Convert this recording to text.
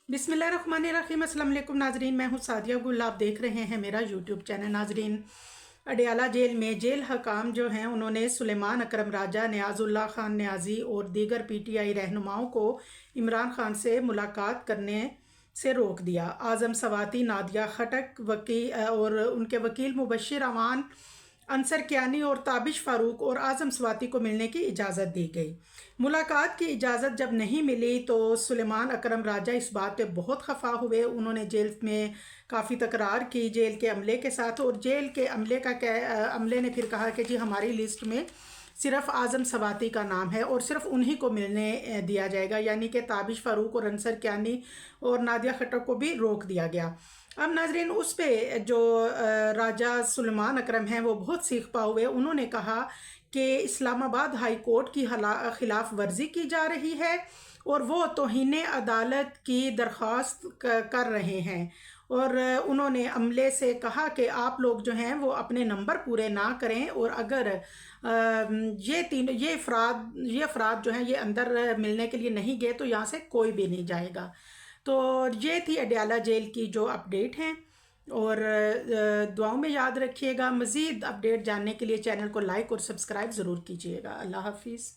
बिस्मिल्लाहिर्रहमानिर्रहीम। अस्सलाम वालेकुम नाजरीन, मैं हूँ सादिया गुल। आप देख रहे हैं मेरा यूट्यूब चैनल। नाजरीन, अडियाला जेल में जेल हकाम जो हैं उन्होंने सुलेमान अकरम राजा, नियाज़ुल्लाह खान नियाज़ी और दीगर पीटीआई रहनुमाओं को इमरान खान से मुलाकात करने से रोक दिया। आज़म सवाती, नादिया खटक और उनके वकील मुबशिर अमान, अंसर कियानी और ताबिश फ़ारूक और आज़म सवाती को मिलने की इजाज़त दी गई। मुलाकात की इजाज़त जब नहीं मिली तो सुलेमान अकरम राजा इस बात पे बहुत खफा हुए। उन्होंने जेल में काफ़ी तकरार की जेल के अमले के साथ, और जेल के अमले ने फिर कहा कि जी हमारी लिस्ट में सिर्फ आज़म सवाती का नाम है और सिर्फ उन्हीं को मिलने दिया जाएगा, यानी कि ताबिश फ़ारूक और अंसर कियानी और नादिया खट्टक को भी रोक दिया गया। अब नाजरीन, उस पे जो राजा सुलेमान अकरम हैं वो बहुत सीखपा हुए। उन्होंने कहा कि इस्लामाबाद हाई कोर्ट की खिलाफ वर्जी की जा रही है और वो तौहीन अदालत की दरख्वास्त कर रहे हैं। और उन्होंने अमले से कहा कि आप लोग जो हैं वो अपने नंबर पूरे ना करें, और अगर ये अफराद जो हैं ये अंदर मिलने के लिए नहीं गए तो यहाँ से कोई भी नहीं जाएगा। तो ये थी अडियाला जेल की जो अपडेट हैं, और दुआओं में याद रखिएगा। मज़ीद अपडेट जानने के लिए चैनल को लाइक और सब्सक्राइब ज़रूर कीजिएगा। अल्लाह हाफिज़।